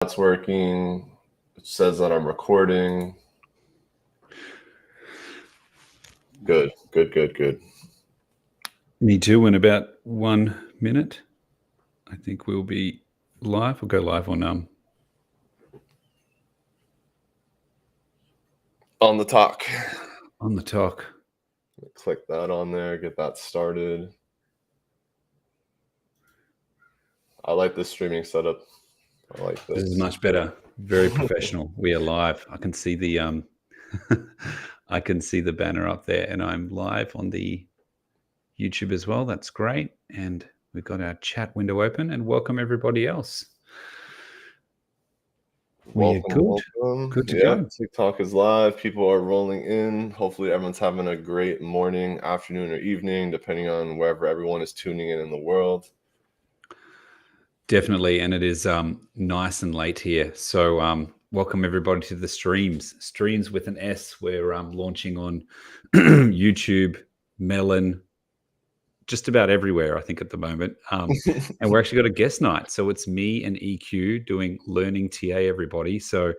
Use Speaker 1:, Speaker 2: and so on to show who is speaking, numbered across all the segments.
Speaker 1: That's working. It says that I'm recording. Good.
Speaker 2: Me too. In about 1 minute, I think we'll be live. We'll go live on
Speaker 1: the talk.
Speaker 2: On the talk.
Speaker 1: Click that on there. Get that started. I like this streaming setup. I like this.
Speaker 2: This is much better. Very professional. We are live. I can see the I can see the banner up there, and I'm live on the YouTube as well. That's great. And we've got our chat window open, and welcome everybody else.
Speaker 1: Welcome.
Speaker 2: Good to go.
Speaker 1: TikTok is live. People are rolling in. Hopefully everyone's having a great morning, afternoon, or evening, depending on wherever everyone is tuning in the world.
Speaker 2: Definitely. And it is nice and late here. So welcome everybody to the streams with an S. We're launching on YouTube, Melon, just about everywhere, I think, at the moment. And we're actually got a guest night. So it's me and EQ doing Learning TA, everybody. So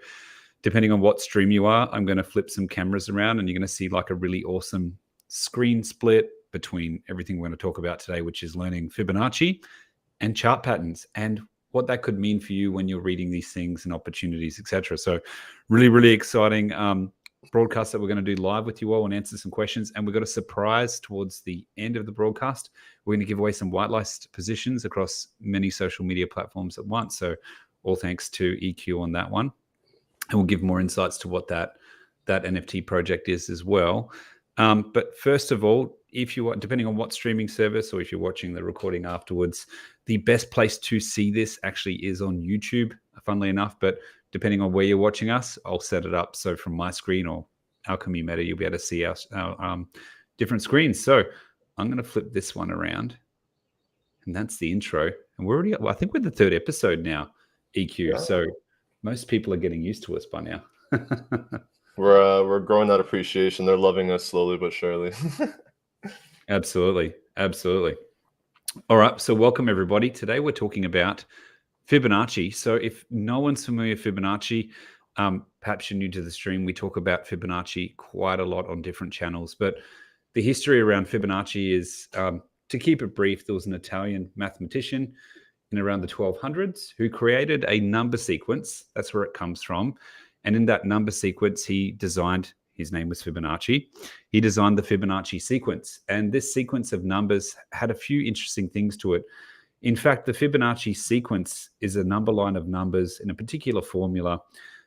Speaker 2: depending on what stream you are, I'm going to flip some cameras around and you're going to see like a really awesome screen split between everything we're going to talk about today, which is learning Fibonacci and chart patterns and what that could mean for you when you're reading these things and opportunities, etc. So really, really exciting broadcast that we're going to do live with you all and answer some questions. And we've got a surprise towards the end of the broadcast. We're going to give away some whitelisted positions across many social media platforms at once. So all thanks to EQ on that one. And we'll give more insights to what that NFT project is as well. But first of all, if you want, depending on what streaming service or if you're watching the recording afterwards, the best place to see this actually is on YouTube, funnily enough. But depending on where you're watching us, I'll set it up. So from my screen or Alchemy Meta, you'll be able to see our different screens. So I'm going to flip this one around. And that's the intro. And we're already, I think we're the third episode now, EQ. Yeah. So most people are getting used to us by now.
Speaker 1: We're growing that appreciation. They're loving us slowly but surely.
Speaker 2: Absolutely. All right. So welcome, everybody. Today we're talking about Fibonacci. So if no one's familiar with Fibonacci, perhaps you're new to the stream, we talk about Fibonacci quite a lot on different channels. But the history around Fibonacci is, to keep it brief, there was an Italian mathematician in around the 1200s who created a number sequence. That's where it comes from. And in that number sequence, he designed, his name was Fibonacci, he designed the Fibonacci sequence. And this sequence of numbers had a few interesting things to it. In fact, the Fibonacci sequence is a number line of numbers in a particular formula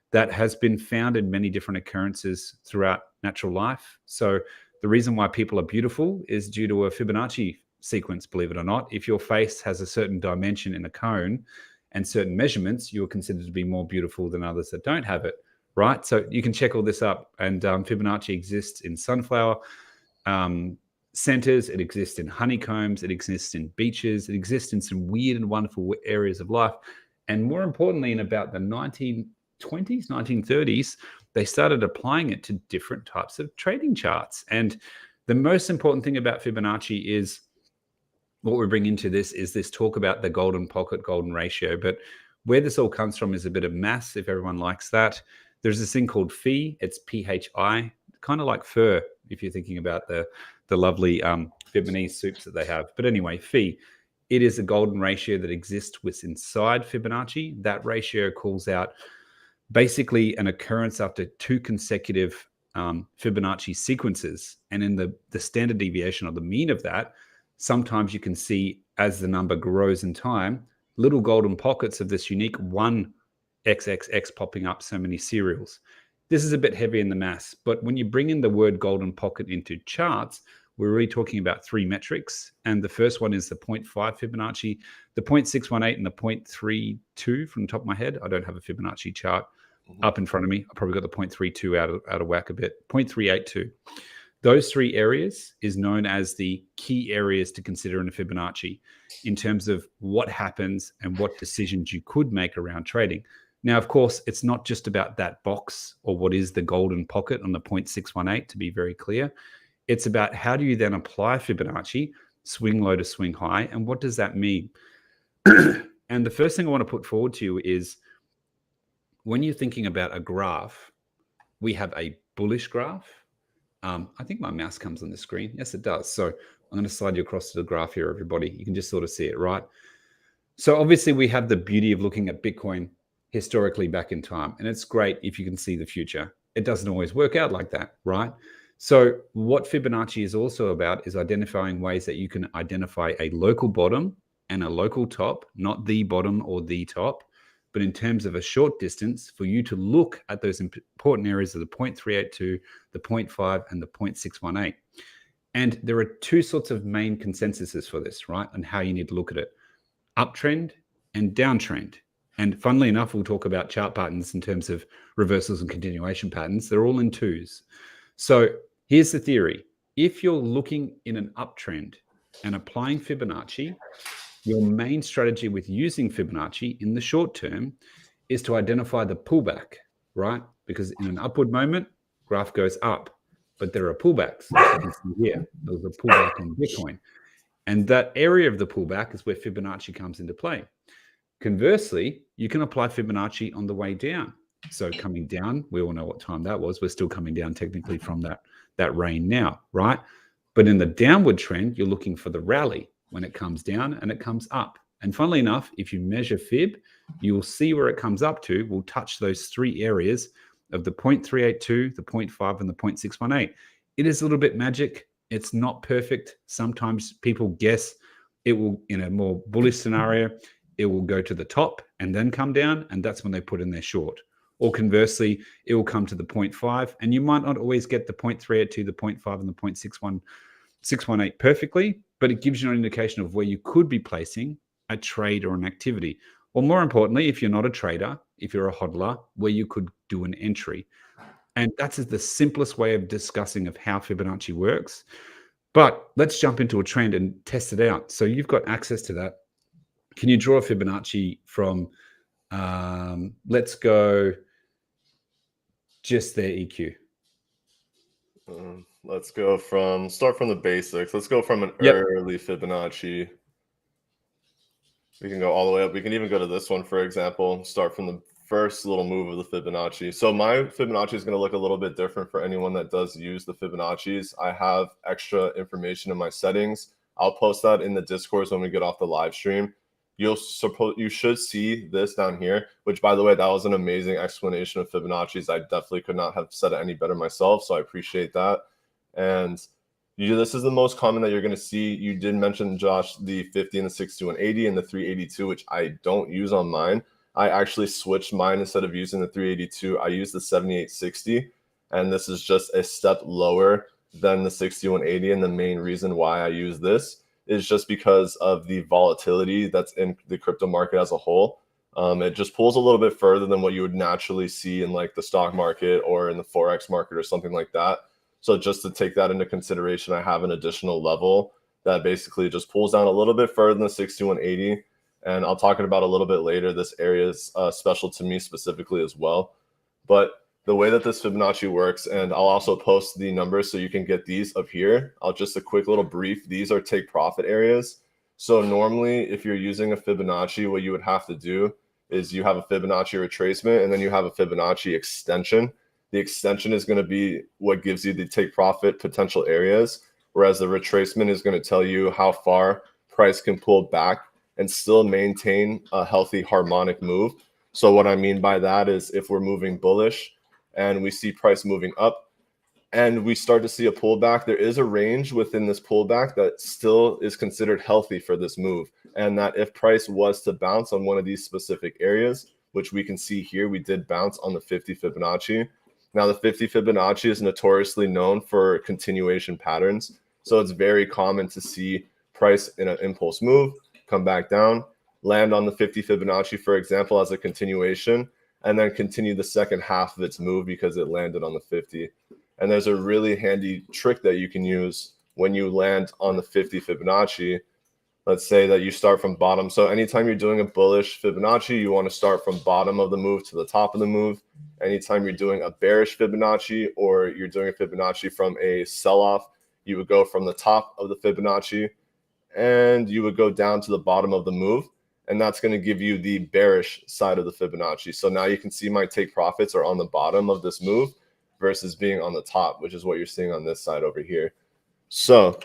Speaker 2: that has been found in many different occurrences throughout natural life. So the reason why people are beautiful is due to a Fibonacci sequence, believe it or not. If your face has a certain dimension in a cone and certain measurements, you are considered to be more beautiful than others that don't have it, right? So you can check all this up. And Fibonacci exists in sunflower centers, it exists in honeycombs, it exists in beaches, it exists in some weird and wonderful areas of life. And more importantly, in about the 1920s, 1930s, they started applying it to different types of trading charts. And the most important thing about Fibonacci is what we bring into this is this talk about the golden pocket, golden ratio. But where this all comes from is a bit of maths, if everyone likes that. There's this thing called phi, it's PHI, kind of like fur, if you're thinking about the lovely Fibonacci soups that they have. But anyway, phi, it is a golden ratio that exists within inside Fibonacci. That ratio calls out basically an occurrence after two consecutive Fibonacci sequences. And in the standard deviation or the mean of that, sometimes you can see as the number grows in time, little golden pockets of this unique 1XXX popping up so many serials. This is a bit heavy in the maths, but when you bring in the word golden pocket into charts, we're really talking about three metrics. And the first one is the 0.5 Fibonacci, the 0.618 and the 0.32 from the top of my head. I don't have a Fibonacci chart up in front of me. I probably got the 0.32 out of whack a bit, 0.382. Those three areas is known as the key areas to consider in a Fibonacci in terms of what happens and what decisions you could make around trading. Now, of course, it's not just about that box or what is the golden pocket on the 0.618, to be very clear. It's about how do you then apply Fibonacci, swing low to swing high, and what does that mean? And the first thing I want to put forward to you is when you're thinking about a graph, we have a bullish graph. I think my mouse comes on the screen. Yes, it does. So I'm going to slide you across to the graph here, everybody. You can just sort of see it, right? So obviously we have the beauty of looking at Bitcoin historically back in time, and it's great if you can see the future. It doesn't always work out like that, right? So what Fibonacci is also about is identifying ways that you can identify a local bottom and a local top, not the bottom or the top, but in terms of a short distance for you to look at those important areas of the 0.382, the 0.5, and the 0.618. And there are two sorts of main consensuses for this, right? And how you need to look at it: uptrend and downtrend. And funnily enough, we'll talk about chart patterns in terms of reversals and continuation patterns. They're all in twos. So here's the theory. If you're looking in an uptrend and applying Fibonacci, your main strategy with using Fibonacci in the short term is to identify the pullback, right? Because in an upward moment, graph goes up, but there are pullbacks, as you can see here. There's a pullback on Bitcoin. And that area of the pullback is where Fibonacci comes into play. Conversely, you can apply Fibonacci on the way down. So coming down, we all know what time that was. We're still coming down technically from that rain now, right? But in the downward trend, you're looking for the rally when it comes down and it comes up. And funnily enough, if you measure Fib, you will see where it comes up to will touch those three areas of the 0.382, the 0.5, and the 0.618. It is a little bit magic. It's not perfect. Sometimes people guess it will, in a more bullish scenario, it will go to the top and then come down, and that's when they put in their short. Or conversely, it will come to the 0.5, and you might not always get the 0.382, the 0.5, and the 0.618 perfectly, but it gives you an indication of where you could be placing a trade or an activity. Or more importantly, if you're not a trader, if you're a hodler, where you could do an entry. And that's the simplest way of discussing of how Fibonacci works. But let's jump into a trend and test it out. So you've got access to that. Can you draw a Fibonacci from, let's go just their EQ?
Speaker 1: Let's go start from the basics. Let's go from an early Fibonacci. We can go all the way up. We can even go to this one, for example, start from the first little move of the Fibonacci. So my Fibonacci is going to look a little bit different for anyone that does use the Fibonaccis. I have extra information in my settings. I'll post that in the Discord when we get off the live stream. You should see this down here, which, by the way, that was an amazing explanation of Fibonacci's. I definitely could not have said it any better myself, so I appreciate that. And this is the most common that you're going to see. You did mention, Josh, the 50 and the 6180 and the 382, which I don't use on mine. I actually switched mine. Instead of using the 382, I use the 7860, and this is just a step lower than the 6180. And the main reason why I use this is just because of the volatility that's in the crypto market as a whole. It just pulls a little bit further than what you would naturally see in like the stock market or in the Forex market or something like that. So just to take that into consideration, I have an additional level that basically just pulls down a little bit further than the 6180. And I'll talk about a little bit later. This area is special to me specifically as well. But the way that this Fibonacci works, and I'll also post the numbers so you can get these up here. Just a quick little brief. These are take profit areas. So normally if you're using a Fibonacci, what you would have to do is you have a Fibonacci retracement and then you have a Fibonacci extension. The extension is going to be what gives you the take profit potential areas, whereas the retracement is going to tell you how far price can pull back and still maintain a healthy harmonic move. So what I mean by that is if we're moving bullish and we see price moving up and we start to see a pullback, there is a range within this pullback that still is considered healthy for this move. And that if price was to bounce on one of these specific areas, which we can see here, we did bounce on the 50 Fibonacci. Now the 50 Fibonacci is notoriously known for continuation patterns. So it's very common to see price in an impulse move, come back down, land on the 50 Fibonacci, for example, as a continuation, and then continue the second half of its move because it landed on the 50. And there's a really handy trick that you can use when you land on the 50 Fibonacci. Let's say that you start from bottom. So anytime you're doing a bullish Fibonacci, you want to start from bottom of the move to the top of the move. Anytime you're doing a bearish Fibonacci or you're doing a Fibonacci from a sell-off, you would go from the top of the Fibonacci and you would go down to the bottom of the move. and that's going to give you the bearish side of the Fibonacci. So now you can see my take profits are on the bottom of this move versus being on the top, which is what you're seeing on this side over here. So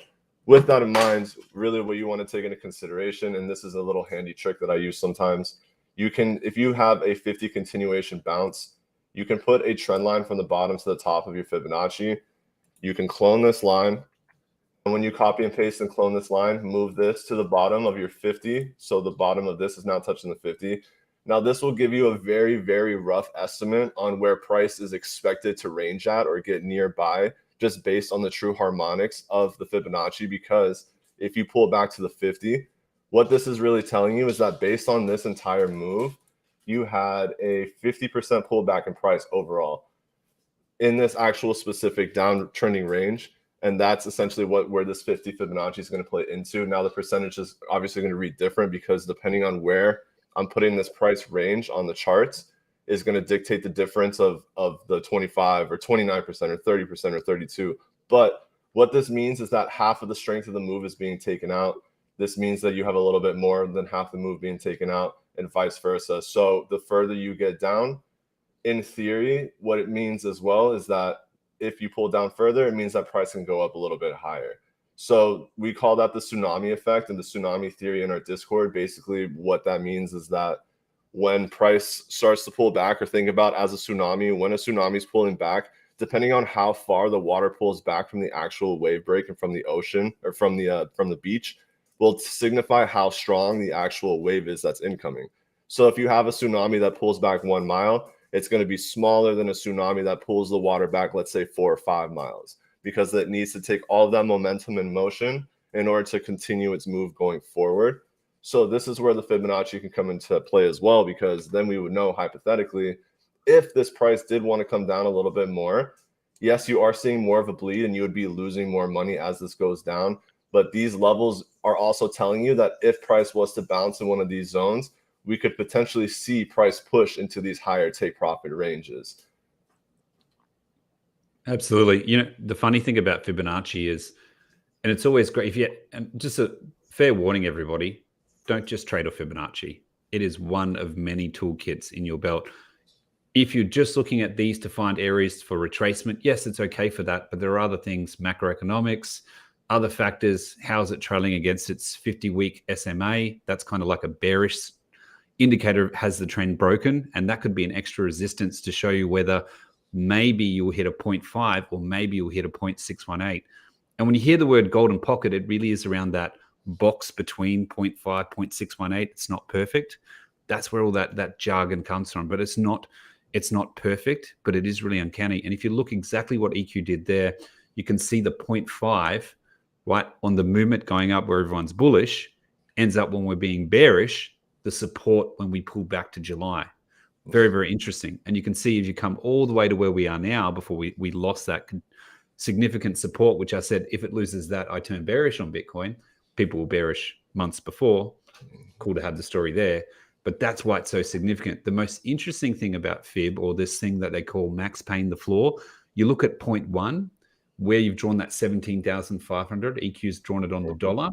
Speaker 1: with that in mind, really what you want to take into consideration, and this is a little handy trick that I use sometimes, you can, if you have a 50 continuation bounce, you can put a trend line from the bottom to the top of your Fibonacci. You can clone this line. And when you copy and paste and clone this line, move this to the bottom of your 50. So the bottom of this is now touching the 50. Now this will give you a very, very rough estimate on where price is expected to range at or get nearby, just based on the true harmonics of the Fibonacci. Because if you pull back to the 50, what this is really telling you is that based on this entire move, you had a 50% pullback in price overall in this actual specific downtrending range. And that's essentially where this 50 Fibonacci is going to play into. Now the percentage is obviously going to read different because depending on where I'm putting this price range on the charts is going to dictate the difference of the 25 or 29% or 30% or 32. But what this means is that half of the strength of the move is being taken out. This means that you have a little bit more than half the move being taken out and vice versa. So the further you get down, in theory, what it means as well is that if you pull down further, it means that price can go up a little bit higher. So we call that the tsunami effect and the tsunami theory in our Discord. Basically, what that means is that when price starts to pull back, or think about as a tsunami, when a tsunami is pulling back, depending on how far the water pulls back from the actual wave break and from the ocean or from the beach, will signify how strong the actual wave is that's incoming. So if you have a tsunami that pulls back 1 mile, it's going to be smaller than a tsunami that pulls the water back, let's say 4 or 5 miles, because it needs to take all of that momentum and motion in order to continue its move going forward. So this is where the Fibonacci can come into play as well, because then we would know hypothetically, if this price did want to come down a little bit more, yes, you are seeing more of a bleed and you would be losing more money as this goes down. But these levels are also telling you that if price was to bounce in one of these zones, we could potentially see price push into these higher take profit ranges.
Speaker 2: Absolutely. You know, the funny thing about Fibonacci is, and it's always great if you, and just a fair warning, everybody, don't just trade off Fibonacci. It is one of many toolkits in your belt. If you're just looking at these to find areas for retracement, yes, it's okay for that. But there are other things, macroeconomics, other factors. How's it trailing against its 50-week SMA? That's kind of like a bearish indicator. Has the trend broken? And that could be an extra resistance to show you whether maybe you'll hit a 0.5 or maybe you'll hit a 0.618. And when you hear the word golden pocket, it really is around that box between 0.5, 0.618. It's not perfect. That's where all that jargon comes from. But it's not perfect, but it is really uncanny. And if you look exactly what EQ did there, you can see the 0.5 right on the movement going up where everyone's bullish, ends up when we're being bearish, the support when we pull back to July. Very, very interesting. And you can see if you come all the way to where we are now, before we lost that significant support, which I said, if it loses that, I turn bearish on Bitcoin. People were bearish months before. Cool to have the story there. But that's why it's so significant. The most interesting thing about Fib, or this thing that they call max pain the floor, you look at 0.1, where you've drawn that 17,500, EQ's drawn it on the dollar.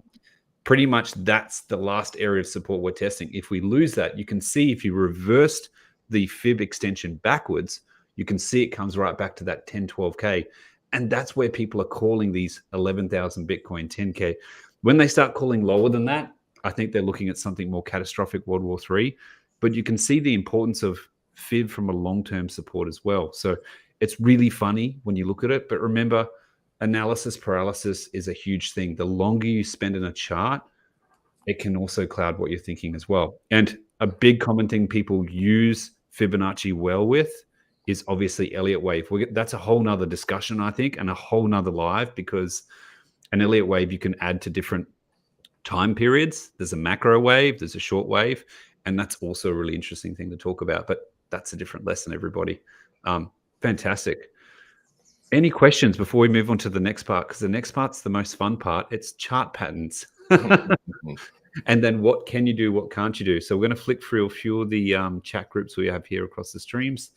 Speaker 2: Pretty much that's the last area of support we're testing. If we lose that, you can see if you reversed the Fib extension backwards, you can see it comes right back to that 10, 12K. And that's where people are calling these 11,000 Bitcoin 10K. When they start calling lower than that, I think they're looking at something more catastrophic, World War III. But you can see the importance of Fib from a long-term support as well. So it's really funny when you look at it. But remember, analysis paralysis is a huge thing. The longer you spend in a chart, it can also cloud what you're thinking as well. And a big common thing people use Fibonacci well with is obviously Elliott wave. That's a whole nother discussion, I think, and a whole nother live, because an Elliott wave you can add to different time periods. There's a macro wave, there's a short wave, and that's also a really interesting thing to talk about. But that's a different lesson, everybody. Fantastic. Any questions before we move on to the next part? Because the next part's the most fun part. It's chart patterns. And then what can you do? What can't you do? So we're going to flick through a few of the chat groups we have here across the streams.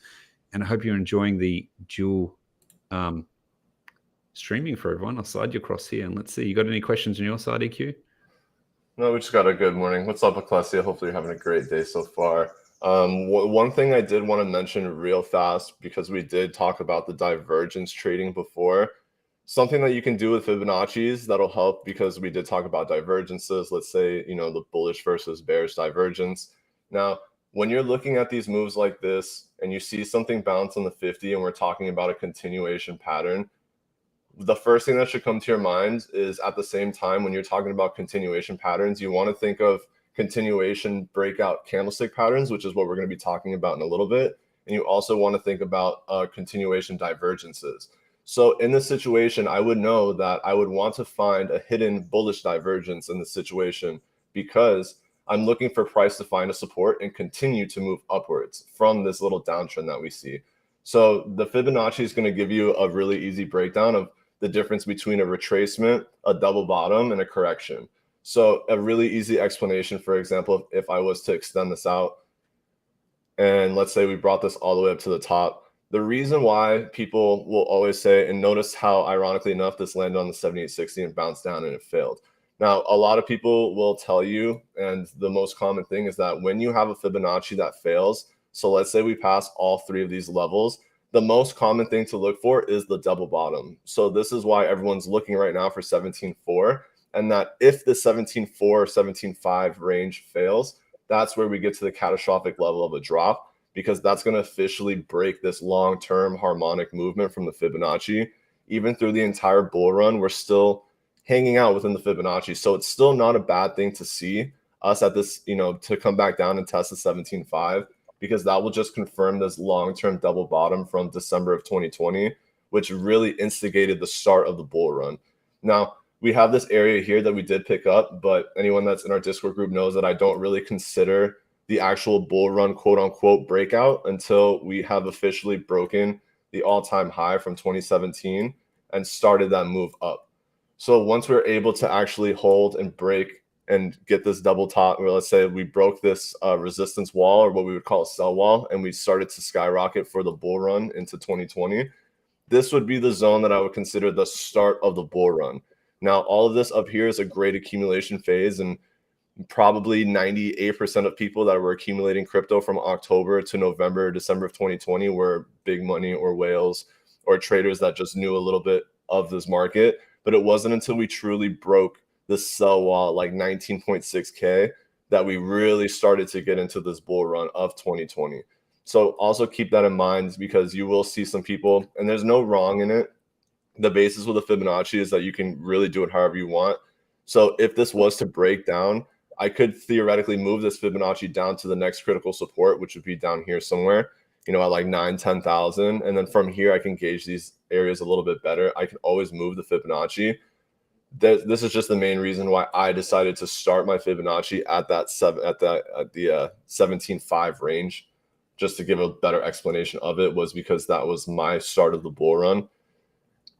Speaker 2: And I hope you're enjoying the dual streaming for everyone. I'll slide you across here and let's see. You got any questions on your side, EQ?
Speaker 1: No, we just got a good morning. What's up, Ecclesia? Hopefully you're having a great day so far. One thing I did want to mention real fast, because we did talk about the divergence trading before, something that you can do with Fibonacci's that'll help, because we did talk about divergences. Let's say, the bullish versus bearish divergence. Now, when you're looking at these moves like this and you see something bounce on the 50 and we're talking about a continuation pattern, the first thing that should come to your mind is, at the same time, when you're talking about continuation patterns, you want to think of continuation breakout candlestick patterns, which is what we're going to be talking about in a little bit. And you also want to think about continuation divergences. So in this situation, I would know that I would want to find a hidden bullish divergence in this situation, because I'm looking for price to find a support and continue to move upwards from this little downtrend that we see. So the Fibonacci is going to give you a really easy breakdown of the difference between a retracement, a double bottom, and a correction. So a really easy explanation, for example, if I was to extend this out, and let's say we brought this all the way up to the top, the reason why people will always say, and notice how ironically enough this landed on the 7860 and bounced down and it failed. Now, a lot of people will tell you, and the most common thing is that when you have a Fibonacci that fails, so let's say we pass all three of these levels, the most common thing to look for is the double bottom. So this is why everyone's looking right now for 17.4, and that if the 17.4 or 17.5 range fails, that's where we get to the catastrophic level of a drop, because that's going to officially break this long-term harmonic movement from the Fibonacci. Even through the entire bull run, we're still hanging out within the Fibonacci. So it's still not a bad thing to see us at this, to come back down and test the 17.5, because that will just confirm this long-term double bottom from December of 2020, which really instigated the start of the bull run. Now, we have this area here that we did pick up, but anyone that's in our Discord group knows that I don't really consider the actual bull run quote unquote breakout until we have officially broken the all-time high from 2017 and started that move up. So once we're able to actually hold and break and get this double top, or let's say we broke this resistance wall, or what we would call a sell wall, and we started to skyrocket for the bull run into 2020, this would be the zone that I would consider the start of the bull run. Now, all of this up here is a great accumulation phase, and probably 98% of people that were accumulating crypto from October to November, December of 2020 were big money or whales or traders that just knew a little bit of this market. But it wasn't until we truly broke the sell wall, like 19.6K, that we really started to get into this bull run of 2020. So also keep that in mind, because you will see some people, and there's no wrong in it. The basis with the Fibonacci is that you can really do it however you want. So if this was to break down, I could theoretically move this Fibonacci down to the next critical support, which would be down here somewhere, at like 9,000-10,000. And then from here, I can gauge these areas a little bit better. I can always move the Fibonacci. This is just the main reason why I decided to start my Fibonacci at the 17.5 range, just to give a better explanation of it, was because that was my start of the bull run.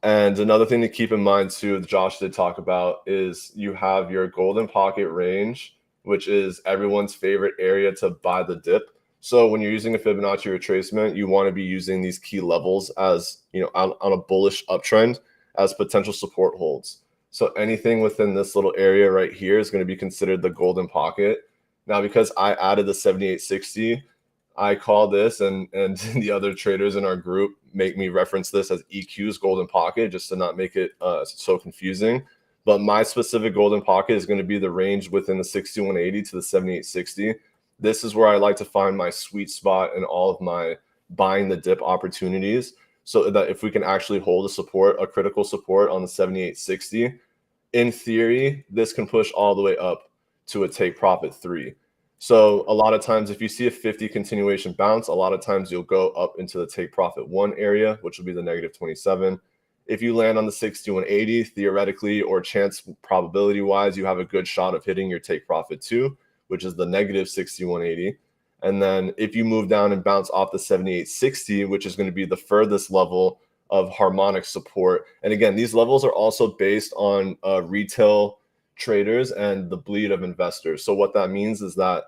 Speaker 1: And another thing to keep in mind too, Josh did talk about, is you have your golden pocket range, which is everyone's favorite area to buy the dip. So when you're using a Fibonacci retracement, you want to be using these key levels as, on a bullish uptrend as potential support holds. So anything within this little area right here is going to be considered the golden pocket. Now, because I added the 7860, I call this, and the other traders in our group make me reference this as EQ's golden pocket, just to not make it so confusing. But my specific golden pocket is going to be the range within the 6180 to the 7860. This is where I like to find my sweet spot in all of my buying the dip opportunities, so that if we can actually hold a critical support on the 7860, in theory, this can push all the way up to a take profit 3. So a lot of times, if you see a 50 continuation bounce, a lot of times you'll go up into the take profit 1 area, which will be the negative 27. If you land on the 6180, theoretically or chance probability wise, you have a good shot of hitting your take profit 2, which is the negative 6180. And then if you move down and bounce off the 7860, which is going to be the furthest level of harmonic support. And again, these levels are also based on retail traders and the bleed of investors. So what that means is that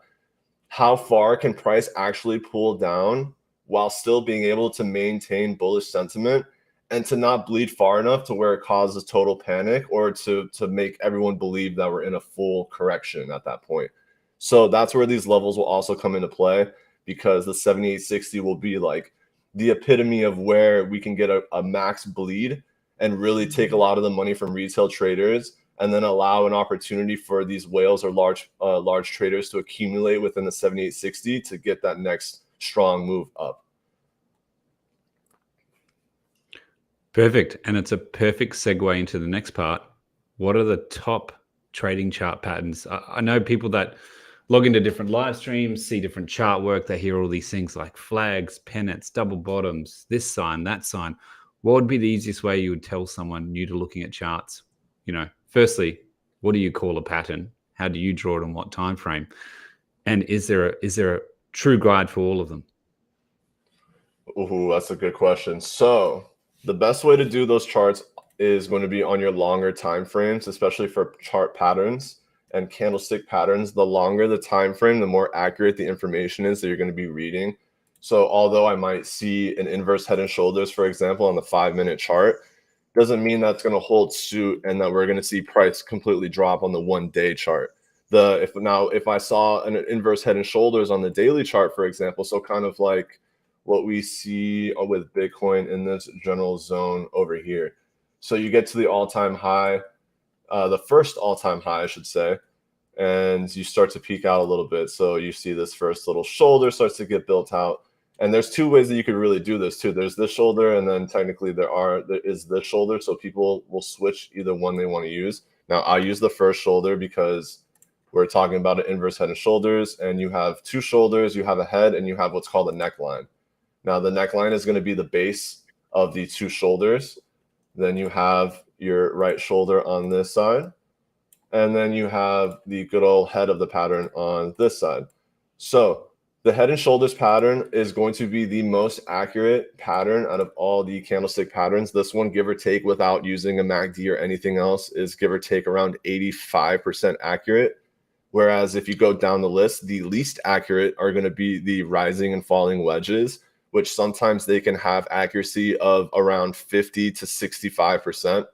Speaker 1: how far can price actually pull down while still being able to maintain bullish sentiment and to not bleed far enough to where it causes total panic or to make everyone believe that we're in a full correction at that point. So that's where these levels will also come into play, because the 7860 will be like the epitome of where we can get a max bleed and really take a lot of the money from retail traders, and then allow an opportunity for these whales or large traders to accumulate within the 7860 to get that next strong move up.
Speaker 2: Perfect. And it's a perfect segue into the next part. What are the top trading chart patterns? I know people that log into different live streams, see different chart work. They hear all these things like flags, pennants, double bottoms, this sign, that sign. What would be the easiest way you would tell someone new to looking at charts? You know, firstly, what do you call a pattern? How do you draw it on what time frame? And is there a true guide for all of them?
Speaker 1: Ooh, that's a good question. So the best way to do those charts is going to be on your longer time frames, especially for chart patterns and candlestick patterns. The longer the time frame, the more accurate the information is that you're going to be reading. So although I might see an inverse head and shoulders, for example, on the 5-minute chart, doesn't mean that's going to hold suit and that we're going to see price completely drop on the 1-day chart. If I saw an inverse head and shoulders on the daily chart, for example, so kind of like what we see with Bitcoin in this general zone over here. So you get to the all-time high, the first all-time high, I should say, and you start to peak out a little bit. So you see this first little shoulder starts to get built out. And there's two ways that you could really do this too. There's this shoulder, and then technically there is this shoulder. So people will switch either one they want to use. Now I use the first shoulder because we're talking about an inverse head and shoulders, and you have two shoulders, you have a head, and you have what's called a neckline. Now the neckline is going to be the base of the two shoulders. Then you have your right shoulder on this side, and then you have the good old head of the pattern on this side. So the head and shoulders pattern is going to be the most accurate pattern out of all the candlestick patterns. This one, give or take, without using a MACD or anything else, is give or take around 85% accurate. Whereas if you go down the list, the least accurate are going to be the rising and falling wedges, which sometimes they can have accuracy of around 50 to 65%.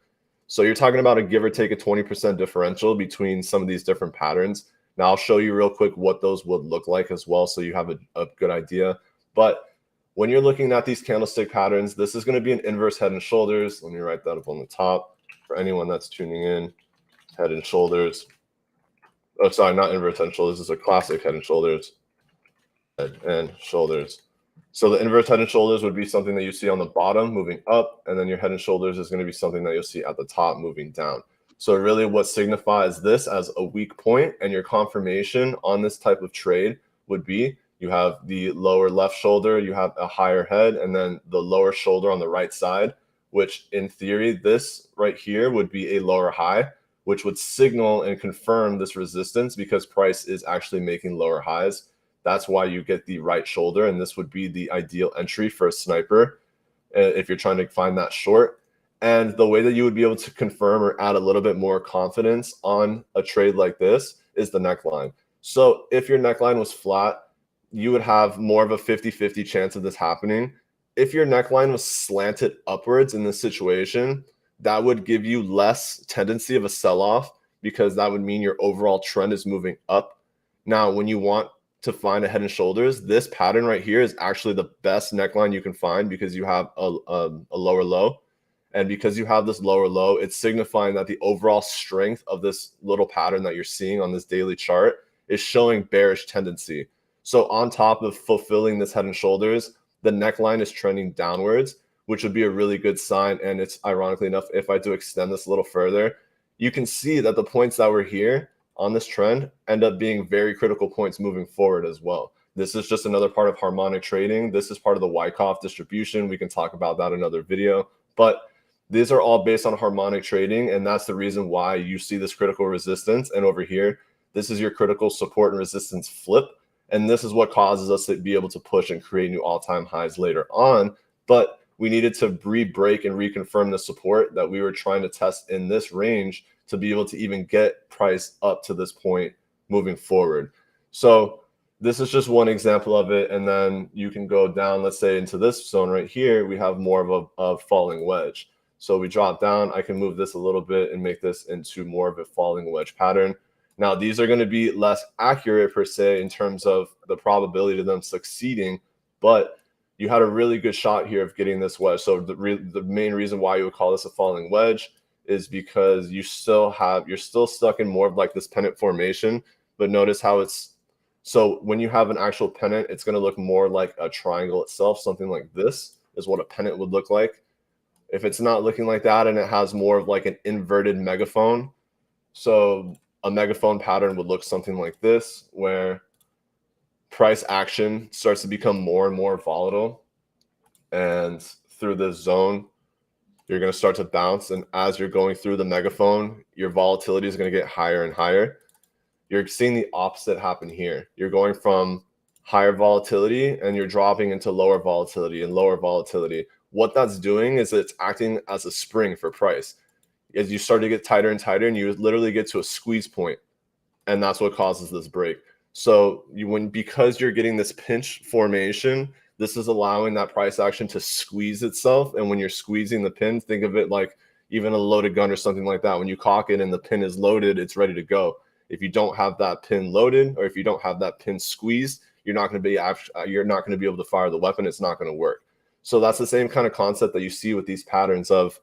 Speaker 1: So you're talking about a give or take a 20% differential between some of these different patterns. Now I'll show you real quick what those would look like as well, so you have a good idea. But when you're looking at these candlestick patterns, this is going to be an inverse head and shoulders. Let me write that up on the top for anyone that's tuning in. Head and shoulders. Oh, sorry, not inverse head and shoulders. This is a classic head and shoulders. Head and shoulders. So the inverse head and shoulders would be something that you see on the bottom moving up, and then your head and shoulders is going to be something that you'll see at the top moving down. So really what signifies this as a weak point, and your confirmation on this type of trade would be you have the lower left shoulder, you have a higher head, and then the lower shoulder on the right side, which in theory, this right here would be a lower high, which would signal and confirm this resistance because price is actually making lower highs. That's why you get the right shoulder, and this would be the ideal entry for a sniper if you're trying to find that short. And the way that you would be able to confirm or add a little bit more confidence on a trade like this is the neckline. So if your neckline was flat, you would have more of a 50-50 chance of this happening. If your neckline was slanted upwards in this situation, that would give you less tendency of a sell-off because that would mean your overall trend is moving up. Now, when you want to find a head and shoulders, this pattern right here is actually the best neckline you can find because you have a lower low. And because you have this lower low, it's signifying that the overall strength of this little pattern that you're seeing on this daily chart is showing bearish tendency. So on top of fulfilling this head and shoulders, the neckline is trending downwards, which would be a really good sign. And it's ironically enough, if I do extend this a little further, you can see that the points that were here on this trend end up being very critical points moving forward as well. This is just another part of harmonic trading. This is part of the Wyckoff distribution. We can talk about that in another video, but these are all based on harmonic trading, and that's the reason why you see this critical resistance. And over here, this is your critical support and resistance flip. And this is what causes us to be able to push and create new all-time highs later on. But we needed to re-break and reconfirm the support that we were trying to test in this range to be able to even get price up to this point moving forward. So this is just one example of it. And then you can go down, let's say into this zone right here, we have more of a falling wedge. So we drop down, I can move this a little bit and make this into more of a falling wedge pattern. Now, these are going to be less accurate per se in terms of the probability of them succeeding, but you had a really good shot here of getting this wedge. So the main reason why you would call this a falling wedge is because you're still stuck in more of like this pennant formation, but notice how so when you have an actual pennant, it's going to look more like a triangle itself. Something like this is what a pennant would look like. If it's not looking like that and it has more of like an inverted megaphone, so a megaphone pattern would look something like this, where price action starts to become more and more volatile. And through this zone, you're going to start to bounce. And as you're going through the megaphone, your volatility is going to get higher and higher. You're seeing the opposite happen here. You're going from higher volatility and you're dropping into lower volatility and lower volatility. What that's doing is it's acting as a spring for price. As you start to get tighter and tighter, and you literally get to a squeeze point, and that's what causes this break. So because you're getting this pinch formation, this is allowing that price action to squeeze itself. And when you're squeezing the pin, think of it like even a loaded gun or something like that. When you cock it and the pin is loaded, it's ready to go. If you don't have that pin loaded, or if you don't have that pin squeezed, you're not going to be able to fire the weapon. It's not going to work. So that's the same kind of concept that you see with these patterns of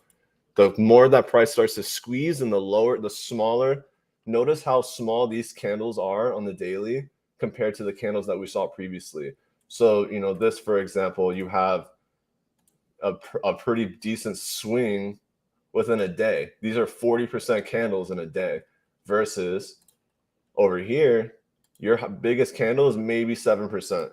Speaker 1: the more that price starts to squeeze and the smaller. Notice how small these candles are on the daily compared to the candles that we saw previously. So, this, for example, you have a pretty decent swing within a day. These are 40% candles in a day versus over here, your biggest candle is maybe 7%.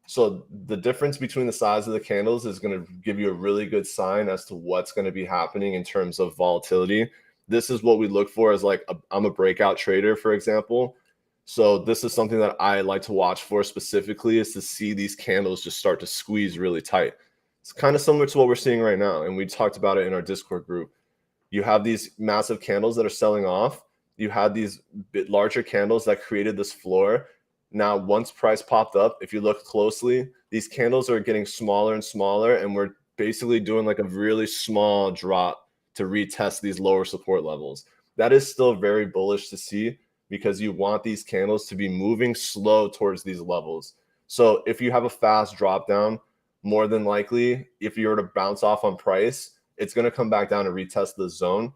Speaker 1: So the difference between the size of the candles is going to give you a really good sign as to what's going to be happening in terms of volatility. This is what we look for as I'm a breakout trader, for example. So this is something that I like to watch for specifically, is to see these candles just start to squeeze really tight. It's kind of similar to what we're seeing right now. And we talked about it in our Discord group. You have these massive candles that are selling off. You had these bit larger candles that created this floor. Now, once price popped up, if you look closely, these candles are getting smaller and smaller, and we're basically doing like a really small drop to retest these lower support levels. That is still very bullish to see, because you want these candles to be moving slow towards these levels. So if you have a fast drop down, more than likely, if you were to bounce off on price, it's going to come back down and retest the zone.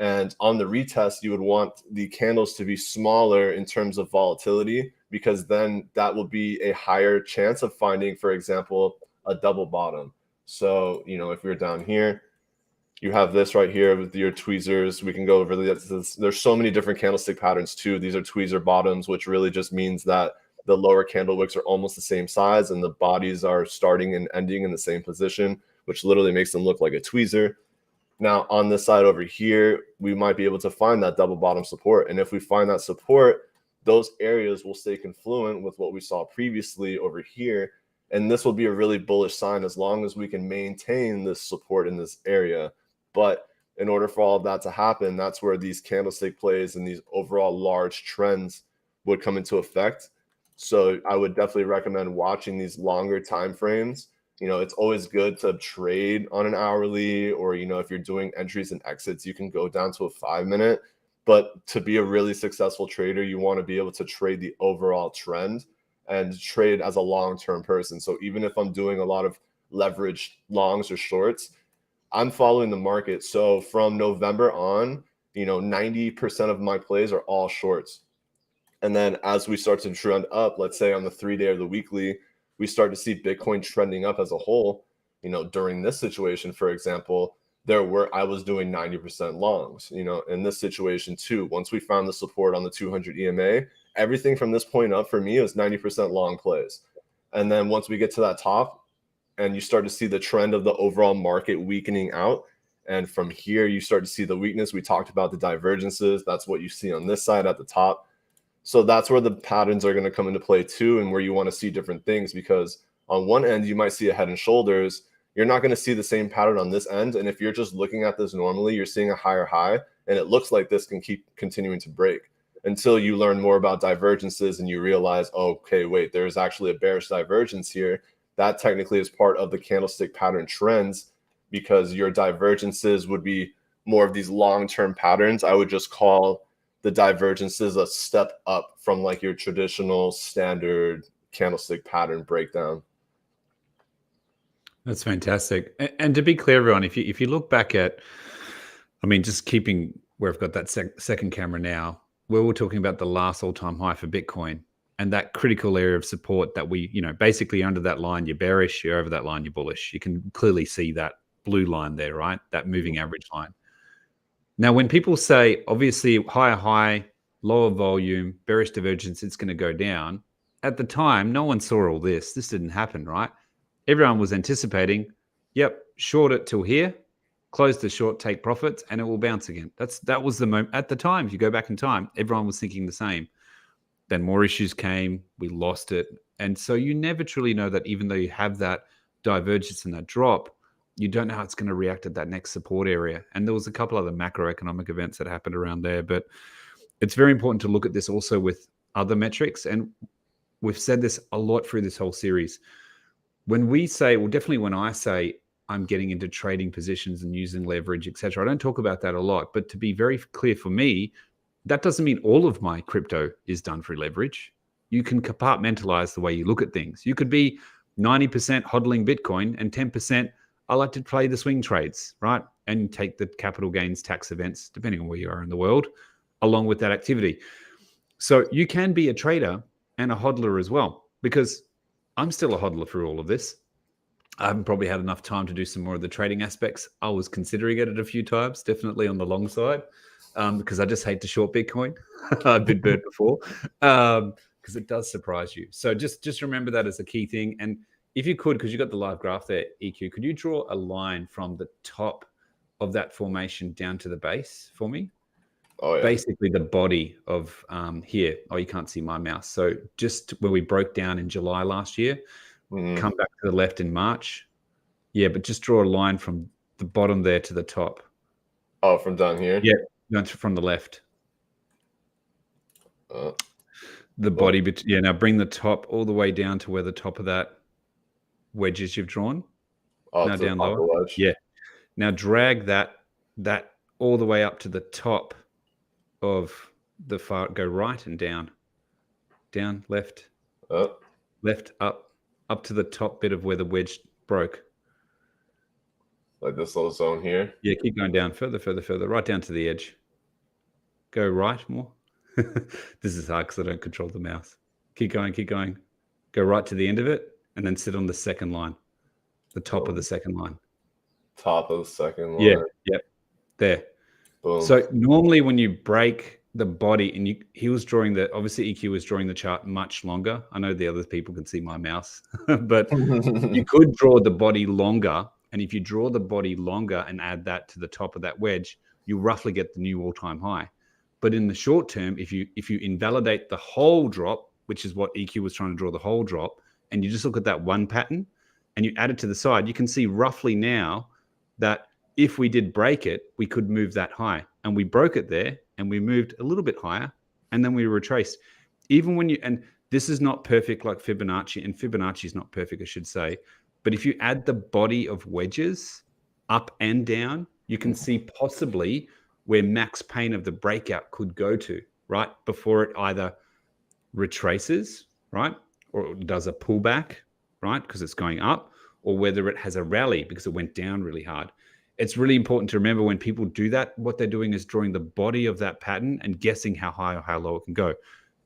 Speaker 1: And on the retest, you would want the candles to be smaller in terms of volatility, because then that will be a higher chance of finding, for example, a double bottom. So, if you're down here, you have this right here with your tweezers. We can go over this. There's so many different candlestick patterns too. These are tweezer bottoms, which really just means that the lower candle wicks are almost the same size and the bodies are starting and ending in the same position, which literally makes them look like a tweezer. Now, on this side over here, we might be able to find that double bottom support. And if we find that support, those areas will stay confluent with what we saw previously over here. And this will be a really bullish sign as long as we can maintain this support in this area. But in order for all of that to happen, that's where these candlestick plays and these overall large trends would come into effect. So I would definitely recommend watching these longer time frames. It's always good to trade on an hourly, or, if you're doing entries and exits, you can go down to a 5-minute. But to be a really successful trader, you want to be able to trade the overall trend and trade as a long-term person. So even if I'm doing a lot of leveraged longs or shorts, I'm following the market. So from November on, 90% of my plays are all shorts. And then as we start to trend up, let's say on the 3-day or the weekly, we start to see Bitcoin trending up as a whole. During this situation, for example, I was doing 90% longs, in this situation too. Once we found the support on the 200 EMA, everything from this point up for me was 90% long plays. And then once we get to that top and you start to see the trend of the overall market weakening out, and from here, you start to see the weakness. We talked about the divergences. That's what you see on this side at the top. So that's where the patterns are going to come into play too, and where you want to see different things, because on one end, you might see a head and shoulders. You're not going to see the same pattern on this end. And if you're just looking at this normally, you're seeing a higher high, and it looks like this can keep continuing to break. until you learn more about divergences and you realize, okay, wait, there's actually a bearish divergence here. That technically is part of the candlestick pattern trends, because your divergences would be more of these long-term patterns. I would just call the divergences a step up from like your traditional standard candlestick pattern breakdown.
Speaker 2: That's fantastic. And to be clear, everyone, if you look back at, I mean, just keeping where I've got that second camera now, where we're talking about the last all-time high for Bitcoin and that critical area of support that we, basically under that line, you're bearish, you're over that line, you're bullish. You can clearly see that blue line there, right? That moving average line. Now, when people say, obviously, higher high, lower volume, bearish divergence, it's going to go down. At the time, no one saw all this. This didn't happen, right? Everyone was anticipating, yep, short it till here, close the short, take profits, and it will bounce again. That was the moment. At the time, if you go back in time, everyone was thinking the same. Then more issues came, we lost it. And so you never truly know that even though you have that divergence and that drop, you don't know how it's going to react at that next support area. And there was a couple other macroeconomic events that happened around there. But it's very important to look at this also with other metrics. And we've said this a lot through this whole series. When we say, well, definitely when I say I'm getting into trading positions and using leverage, etc., I don't talk about that a lot. But to be very clear for me, that doesn't mean all of my crypto is done through leverage. You can compartmentalize the way you look at things. You could be 90% hodling Bitcoin and 10% I like to play the swing trades, right? And take the capital gains tax events, depending on where you are in the world, along with that activity. So you can be a trader and a hodler as well, because I'm still a hodler through all of this. I haven't probably had enough time to do some more of the trading aspects. I was considering it a few times, definitely on the long side, because I just hate to short Bitcoin. I've been burnt before, because it does surprise you. So just remember that as a key thing. And if you could, because you got the live graph there, EQ, could you draw a line from the top of that formation down to the base for me?
Speaker 1: Oh, yeah.
Speaker 2: Basically the body of here. Oh, you can't see my mouse. So just where we broke down in July last year, come back to the left in March. Yeah, but just draw a line from the bottom there to the top.
Speaker 1: Oh, from down here?
Speaker 2: Yeah, from the left. The body, yeah, now bring the top all the way down to where the top of that wedges you've drawn.
Speaker 1: Oh,
Speaker 2: now down lower. Yeah. Now drag that all the way up to the top of the far, go right and down, left, left, up to the top bit of where the wedge broke.
Speaker 1: Like this little zone here?
Speaker 2: Yeah, keep going down further, right down to the edge. Go right more. This is hard because I don't control the mouse. Keep going. Go right to the end of it and then sit on the second line, the top of the second line.
Speaker 1: Top of the second line.
Speaker 2: Yeah, yep. There.
Speaker 1: Boom.
Speaker 2: So normally when you break the body, and he was drawing obviously EQ was drawing the chart much longer. I know the other people can see my mouse, but you could draw the body longer. And if you draw the body longer and add that to the top of that wedge, you roughly get the new all-time high. But in the short term, if you invalidate the whole drop, which is what EQ was trying to draw, the whole drop, and you just look at that one pattern and you add it to the side, you can see roughly now that if we did break it, we could move that high. And we broke it there and we moved a little bit higher and then we retraced. Even when and this is not perfect like Fibonacci, and Fibonacci is not perfect, I should say. But if you add the body of wedges up and down, you can see possibly where max pain of the breakout could go to, right? Before it either retraces, right? Or it does a pullback, right? Because it's going up, or whether it has a rally because it went down really hard. It's really important to remember when people do that, what they're doing is drawing the body of that pattern and guessing how high or how low it can go.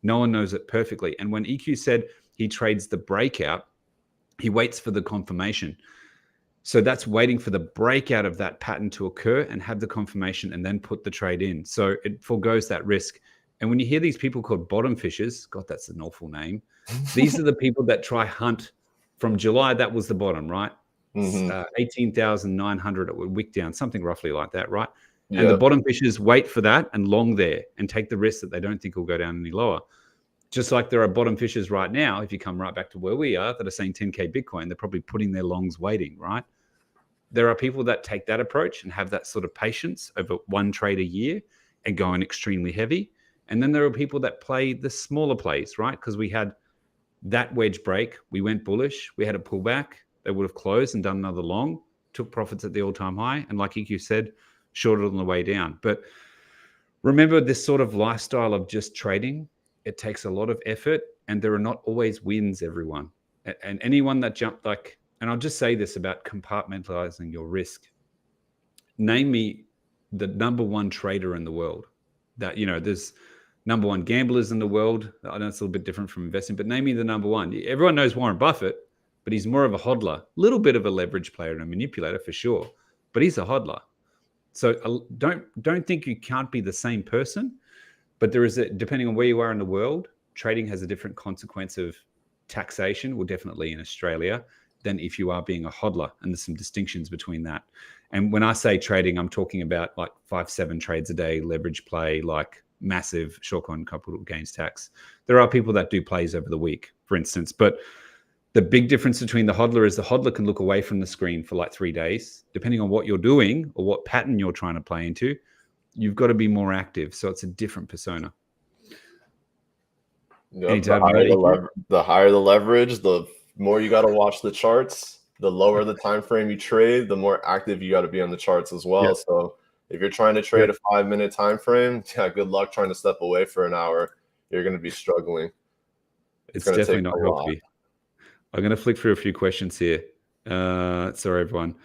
Speaker 2: No one knows it perfectly. And when EQ said he trades the breakout, he waits for the confirmation. So that's waiting for the breakout of that pattern to occur and have the confirmation and then put the trade in. So it forgoes that risk. And when you hear these people called bottom fishers, God, that's an awful name. These are the people that try hunt from July. That was the bottom, right? 18,900 it would wick down, something roughly like that, right? Yeah. And the bottom fishers wait for that and long there and take the risk that they don't think will go down any lower. Just like there are bottom fishers right now, if you come right back to where we are, that are saying 10K Bitcoin, they're probably putting their longs waiting, right? There are people that take that approach and have that sort of patience over one trade a year and going extremely heavy. And then there are people that play the smaller plays, right? Because we had that wedge break, we went bullish, we had a pullback, they would have closed and done another long, took profits at the all-time high, and like EQ said, shorted on the way down. But remember, this sort of lifestyle of just trading, it takes a lot of effort, and there are not always wins, everyone. And anyone that jumped, like, and I'll just say this about compartmentalizing your risk. Name me the number one trader in the world. That, you know, there's number one gamblers in the world. I know it's a little bit different from investing, but name me the number one. Everyone knows Warren Buffett, but he's more of a hodler, a little bit of a leverage player and a manipulator for sure, but he's a hodler. So don't think you can't be the same person, but there is a, depending on where you are in the world, trading has a different consequence of taxation, well, definitely in Australia, than if you are being a hodler. And there's some distinctions between that. And when I say trading, I'm talking about like 5-7 trades a day, leverage play, like massive short-on capital gains tax. There are people that do plays over the week, for instance, but the big difference between the hodler is the hodler can look away from the screen for like 3 days. Depending on what you're doing or what pattern you're trying to play into, you've got to be more active. So it's a different persona.
Speaker 1: Yep, the higher the leverage, the more you got to watch the charts. The lower the time frame you trade, the more active you got to be on the charts as well. Yep. So if you're trying to trade a 5-minute time frame, yeah, good luck trying to step away for an hour. You're going to be struggling.
Speaker 2: It's definitely not healthy. I'm going to flick through a few questions here. Sorry, everyone.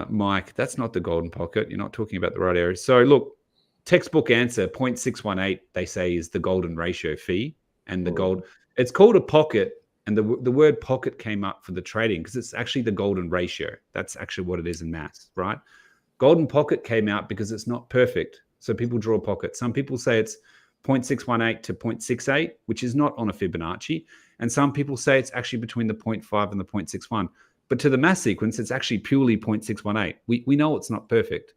Speaker 2: Mike, that's not the golden pocket. You're not talking about the right area. So look, textbook answer 0.618, they say, is the golden ratio fee. And the gold, it's called a pocket. And the word pocket came up for the trading because it's actually the golden ratio. That's actually what it is in maths, right? Golden pocket came out because it's not perfect. So people draw a pocket. Some people say it's 0.618 to 0.68, which is not on a Fibonacci. And some people say it's actually between the 0.5 and the 0.61. But to the math sequence, it's actually purely 0.618. We know it's not perfect.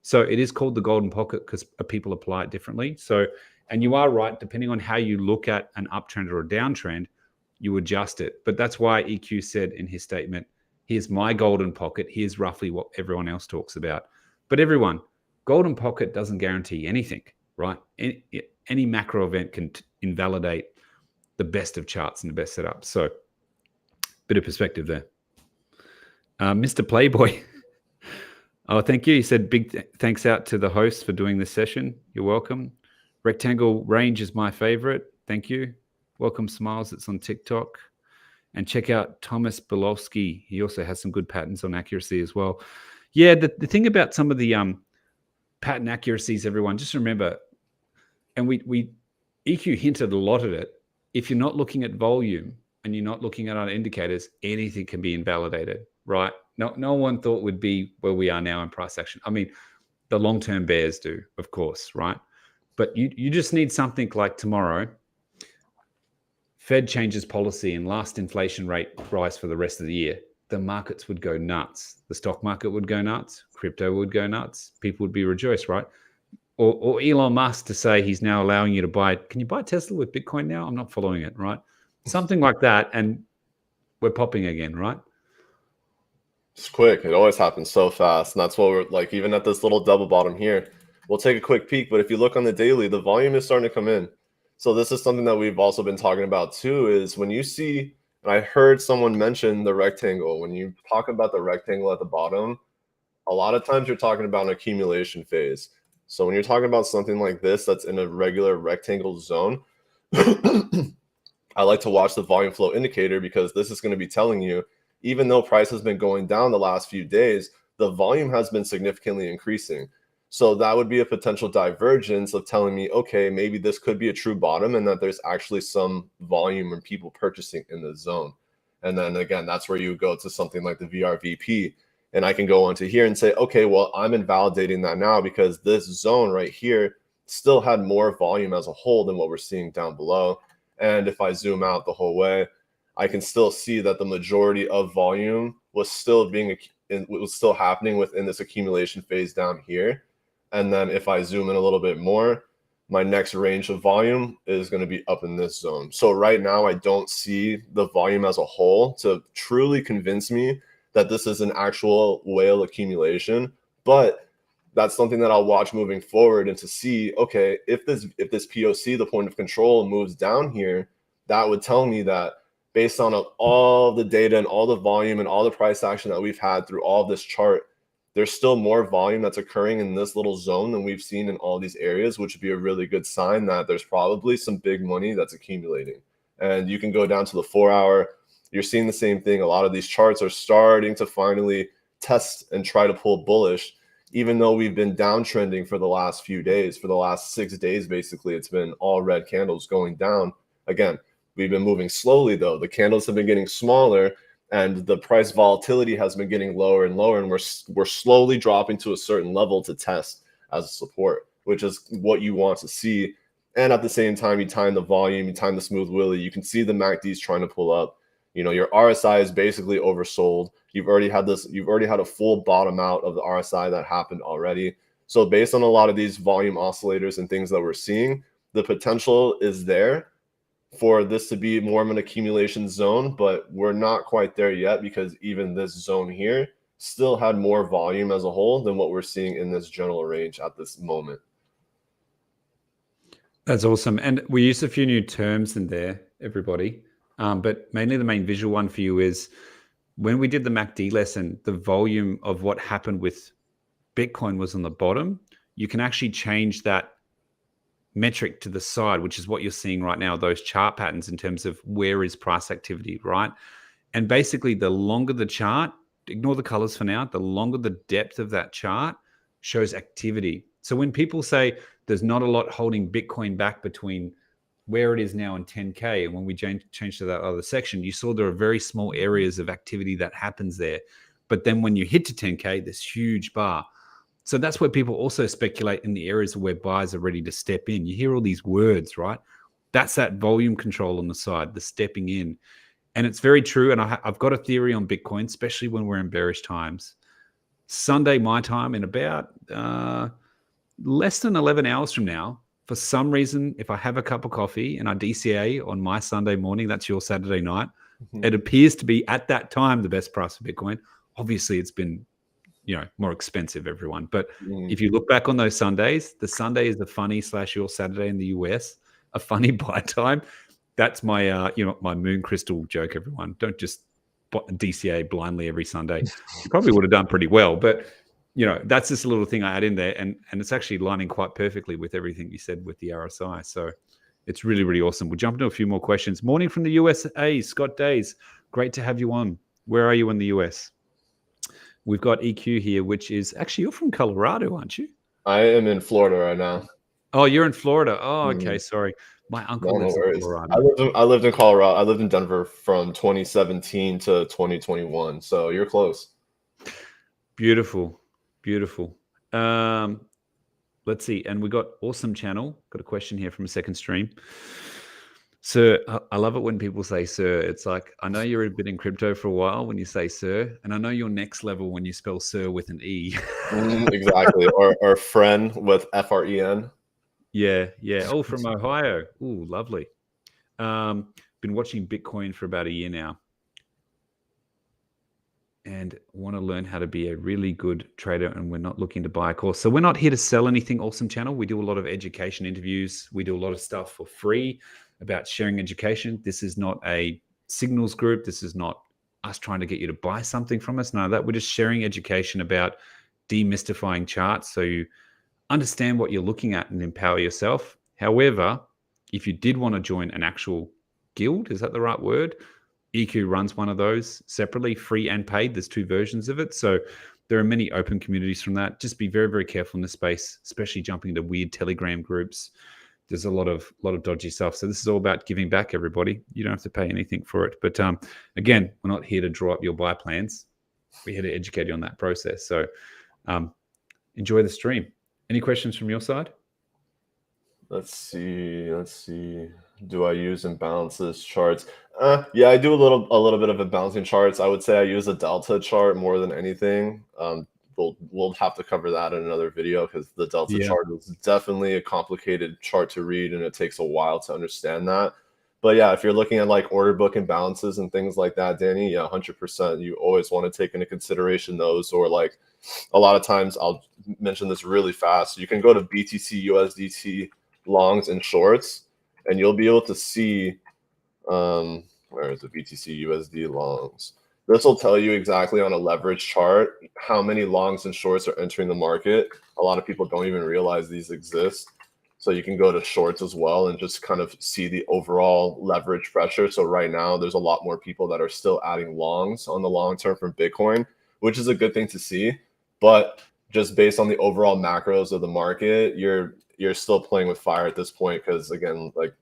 Speaker 2: So it is called the golden pocket because people apply it differently. So, and you are right, depending on how you look at an uptrend or a downtrend, you adjust it. But that's why EQ said in his statement, here's my golden pocket. Here's roughly what everyone else talks about. But everyone, golden pocket doesn't guarantee anything, right? Any macro event can invalidate the best of charts and the best setups. So bit of perspective there. Mr. Playboy. Oh, thank you. He said big thanks out to the host for doing this session. You're welcome. Rectangle range is my favorite. Thank you. Welcome Smiles. It's on TikTok. And check out Thomas Belowski. He also has some good patterns on accuracy as well. Yeah, the thing about some of the pattern accuracies, everyone, just remember, and we EQ hinted a lot at it. If you're not looking at volume and you're not looking at other indicators, anything can be invalidated, right? No one thought would be where we are now in price action. I mean, the long-term bears do, of course, right? But you just need something like tomorrow, Fed changes policy and last inflation rate rise for the rest of the year, the markets would go nuts. The stock market would go nuts. Crypto would go nuts. People would be rejoiced, right? Or Elon Musk to say he's now allowing you to buy, can you buy Tesla with Bitcoin now? I'm not following it, right? Something like that. And we're popping again, right?
Speaker 1: It's quick. It always happens so fast. And that's what we're like, even at this little double bottom here, we'll take a quick peek. But if you look on the daily, the volume is starting to come in. So this is something that we've also been talking about too, is when you see, and I heard someone mention the rectangle, when you talk about the rectangle at the bottom, a lot of times you're talking about an accumulation phase. So when you're talking about something like this, that's in a regular rectangle zone, I like to watch the volume flow indicator because this is going to be telling you, even though price has been going down the last few days, the volume has been significantly increasing. So that would be a potential divergence of telling me, okay, maybe this could be a true bottom and that there's actually some volume and people purchasing in the zone. And then again, that's where you go to something like the VRVP. And I can go onto here and say, okay, well, I'm invalidating that now because this zone right here still had more volume as a whole than what we're seeing down below. And if I zoom out the whole way, I can still see that the majority of volume was still happening within this accumulation phase down here. And then if I zoom in a little bit more, my next range of volume is going to be up in this zone. So right now, I don't see the volume as a whole to truly convince me that this is an actual whale accumulation. But that's something that I'll watch moving forward, and to see, okay, if this POC, the point of control, moves down here, that would tell me that based on all the data and all the volume and all the price action that we've had through all this chart, there's still more volume that's occurring in this little zone than we've seen in all these areas, which would be a really good sign that there's probably some big money that's accumulating. And you can go down to the 4 hour. You're seeing the same thing. A lot of these charts are starting to finally test and try to pull bullish, even though we've been downtrending for the last few days. For the last 6 days, basically, it's been all red candles going down. Again, we've been moving slowly, though. The candles have been getting smaller, and the price volatility has been getting lower and lower, and we're slowly dropping to a certain level to test as a support, which is what you want to see. And at the same time, you time the volume, you time the smooth willy. You can see the MACDs trying to pull up. You know, your RSI is basically oversold. You've already had a full bottom out of the RSI that happened already. So based on a lot of these volume oscillators and things that we're seeing, the potential is there for this to be more of an accumulation zone, but we're not quite there yet, because even this zone here still had more volume as a whole than what we're seeing in this general range at this moment.
Speaker 2: That's awesome. And we used a few new terms in there, everybody. But mainly the main visual one for you is when we did the MACD lesson, the volume of what happened with Bitcoin was on the bottom. You can actually change that metric to the side, which is what you're seeing right now, those chart patterns in terms of where is price activity, right? And basically, the longer the chart, ignore the colors for now, the longer the depth of that chart shows activity. So when people say there's not a lot holding Bitcoin back between where it is now and 10K, and when we change to that other section, you saw there are very small areas of activity that happens there. But then when you hit to 10K, this huge bar. So that's where people also speculate in the areas where buyers are ready to step in. You hear all these words, right? That's that volume control on the side, the stepping in. And it's very true. And I've got a theory on Bitcoin, especially when we're in bearish times. Sunday, my time, in about less than 11 hours from now, for some reason, if I have a cup of coffee and I DCA on my Sunday morning, that's your Saturday night, it appears to be at that time the best price of Bitcoin. Obviously, it's been more expensive, everyone. But if you look back on those Sundays, the Sunday is the funny / your Saturday in the US, a funny buy time. That's my, my moon crystal joke, everyone. Don't just DCA blindly every Sunday. You probably would have done pretty well. But, that's just a little thing I add in there. And it's actually lining quite perfectly with everything you said with the RSI. So it's really, really awesome. We'll jump into a few more questions. Morning from the USA, Scott Days. Great to have you on. Where are you in the US? We've got EQ here, which is actually, you're from Colorado, aren't you?
Speaker 1: I am in Florida right now.
Speaker 2: Oh, you're in Florida. Oh, okay. Sorry. My uncle lives in Colorado.
Speaker 1: I lived in Colorado. I lived in Denver from 2017 to 2021. So you're close.
Speaker 2: Beautiful. Beautiful. Let's see. And we got awesome channel. Got a question here from a second stream. Sir, I love it when people say sir. It's like, I know you're a bit in crypto for a while when you say sir, and I know you're next level when you spell sir with an E.
Speaker 1: Exactly. Or friend with FREN.
Speaker 2: Yeah. Oh, from Ohio. Ooh, lovely. Been watching Bitcoin for about a year now and want to learn how to be a really good trader, and we're not looking to buy a course. So we're not here to sell anything. Awesome channel. We do a lot of education interviews. We do a lot of stuff for free about sharing education. This is not a signals group. This is not us trying to get you to buy something from us. None of that. We're just sharing education about demystifying charts so you understand what you're looking at and empower yourself. However, if you did want to join an actual guild, is that the right word? EQ runs one of those separately, free and paid. There's 2 versions of it. So there are many open communities from that. Just be very, very careful in this space, especially jumping into weird Telegram groups. There's a lot of dodgy stuff. So this is all about giving back, everybody. You don't have to pay anything for it. But again, we're not here to draw up your buy plans. We're here to educate you on that process. So enjoy the stream. Any questions from your side?
Speaker 1: Let's see. Do I use imbalances charts? Yeah, I do a little bit of imbalancing charts. I would say I use a delta chart more than anything. We'll have to cover that in another video, because the delta chart is definitely a complicated chart to read, and it takes a while to understand that. But yeah, if you're looking at like order book imbalances and things like that, Danny, yeah, 100%. You always want to take into consideration those, or like a lot of times I'll mention this really fast. You can go to BTC USDT longs and shorts, and you'll be able to see where is the BTC USD longs? This will tell you exactly on a leverage chart how many longs and shorts are entering the market. A lot of people don't even realize these exist. So you can go to shorts as well and just kind of see the overall leverage pressure. So right now there's a lot more people that are still adding longs on the long term from Bitcoin, which is a good thing to see. But just based on the overall macros of the market, you're still playing with fire at this point, because again, like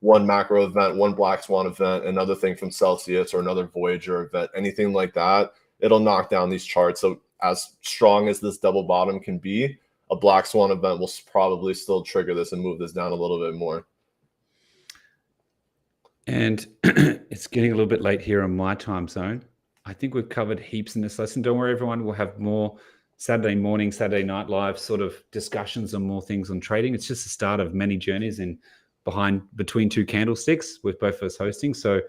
Speaker 1: one macro event, one black swan event, another thing from Celsius or another Voyager event, anything like that, it'll knock down these charts. So as strong as this double bottom can be, a black swan event will probably still trigger this and move this down a little bit more.
Speaker 2: And it's getting a little bit late here on my time zone. I think we've covered heaps in this lesson. Don't worry, everyone. We'll have more Saturday morning, Saturday night live sort of discussions on more things on trading. It's just the start of many journeys in between two candlesticks with both of us hosting. So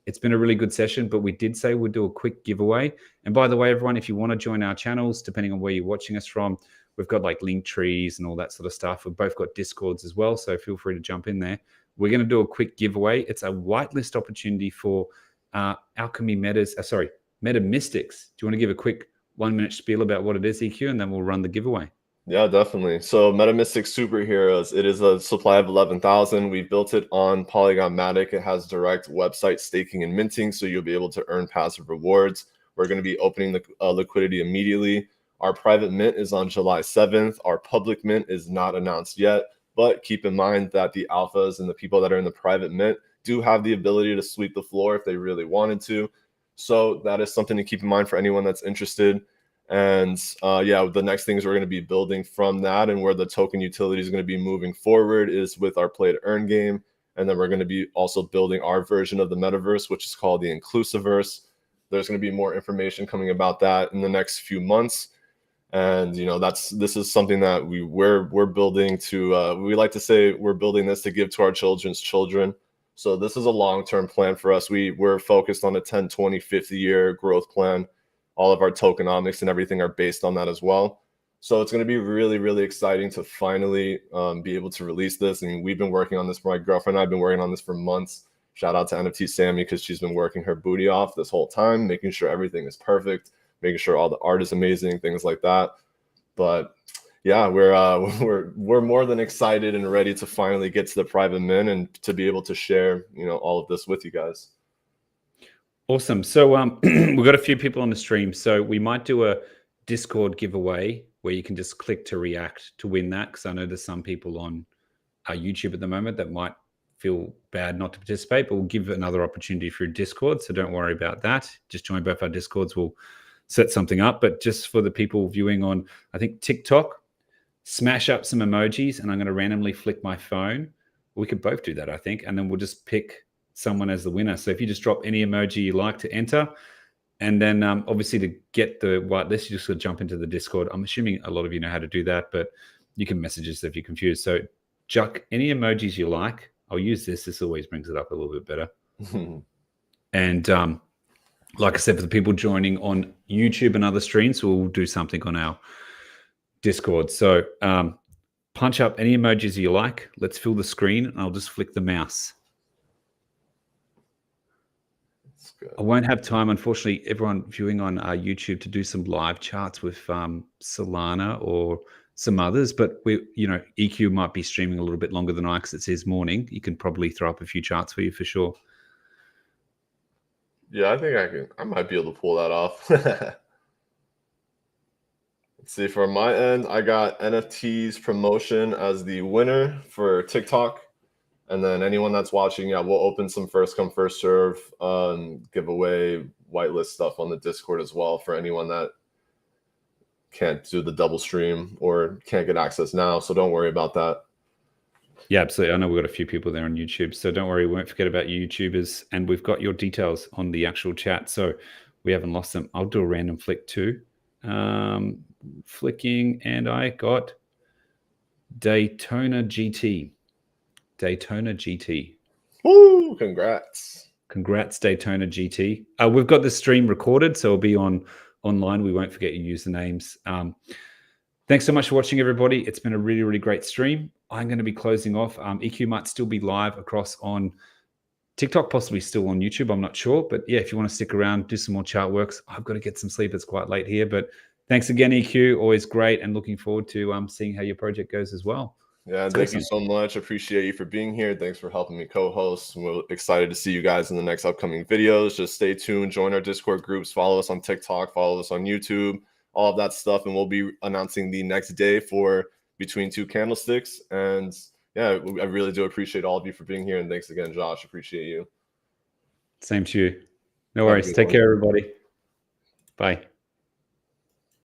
Speaker 2: it's been a really good session, but we did say we'd do a quick giveaway. And by the way, everyone, if you want to join our channels, depending on where you're watching us from, we've got like link trees and all that sort of stuff. We've both got Discords as well, so feel free to jump in there. We're going to do a quick giveaway. It's a whitelist opportunity for Alchemy Meta Mystics. Do you want to give a quick 1 minute spiel about what it is, EQ, and then we'll run the giveaway?
Speaker 1: Yeah, definitely. So MetaMystic Superheroes, it is a supply of 11,000. We built it on Polygon Matic. It has direct website staking and minting, so you'll be able to earn passive rewards. We're going to be opening the liquidity immediately. Our private mint is on July 7th. Our public mint is not announced yet, but keep in mind that the alphas and the people that are in the private mint do have the ability to sweep the floor if they really wanted to. So that is something to keep in mind for anyone that's interested. And yeah, the next things we're going to be building from that, and where the token utility is going to be moving forward, is with our play to earn game. And then we're going to be also building our version of the metaverse, which is called the Inclusiverse. There's going to be more information coming about that in the next few months. And you know, this is something that we're building to. We like to say we're building this to give to our children's children. So this is a long-term plan for us. We're focused on a 10, 20, 50-year growth plan. All of our tokenomics and everything are based on that as well. So it's going to be really, really exciting to finally be able to release this. I mean, we've been working on this. My girlfriend and I have been working on this for months. Shout out to NFT Sammy, because she's been working her booty off this whole time, making sure everything is perfect, making sure all the art is amazing, things like that. But yeah, we're more than excited and ready to finally get to the private mint and to be able to share, you know, all of this with you guys.
Speaker 2: Awesome. So we've got a few people on the stream. So we might do a Discord giveaway where you can just click to react to win that, because I know there's some people on our YouTube at the moment that might feel bad not to participate, but we'll give another opportunity through Discord. So don't worry about that. Just join both our Discords. We'll set something up. But just for the people viewing on, I think, TikTok, smash up some emojis, and I'm going to randomly flick my phone. We could both do that, I think. And then we'll just pick someone as the winner. So if you just drop any emoji you like to enter, and then obviously to get the whitelist, you just got to jump into the Discord. I'm assuming a lot of you know how to do that, but you can message us if you're confused. So chuck any emojis you like. I'll use this. This always brings it up a little bit better. And like I said, for the people joining on YouTube and other streams, we'll do something on our Discord. So punch up any emojis you like. Let's fill the screen, and I'll just flick the mouse. I won't have time, unfortunately, everyone viewing on YouTube, to do some live charts with Solana or some others. But EQ might be streaming a little bit longer than I, because it says morning. You can probably throw up a few charts for you for sure.
Speaker 1: Yeah, I think I might be able to pull that off. Let's see, for my end, I got NFTs promotion as the winner for TikTok. And then anyone that's watching, yeah, we'll open some first come, first serve giveaway whitelist stuff on the Discord as well for anyone that can't do the double stream or can't get access now. So don't worry about that.
Speaker 2: Yeah, absolutely. I know we've got a few people there on YouTube, so don't worry. We won't forget about you YouTubers. And we've got your details on the actual chat, so we haven't lost them. I'll do a random flick too. Flicking, and I got Daytona GT.
Speaker 1: Woo! Congrats.
Speaker 2: Congrats, Daytona GT. We've got the stream recorded, so it'll be online. We won't forget your usernames. Thanks so much for watching, everybody. It's been a really, really great stream. I'm going to be closing off. EQ might still be live across on TikTok, possibly still on YouTube. I'm not sure. But yeah, if you want to stick around, do some more chart works. I've got to get some sleep. It's quite late here. But thanks again, EQ. Always great. And looking forward to seeing how your project goes as well.
Speaker 1: Yeah, thank you so much. Appreciate you for being here. Thanks for helping me co-host. We're excited to see you guys in the next upcoming videos. Just stay tuned, join our Discord groups, follow us on TikTok, follow us on YouTube, all of that stuff. And we'll be announcing the next day for Between Two Candlesticks. And yeah, I really do appreciate all of you for being here. And thanks again, Josh. Appreciate you.
Speaker 2: Same to you. No worries. Take care, everybody. Bye.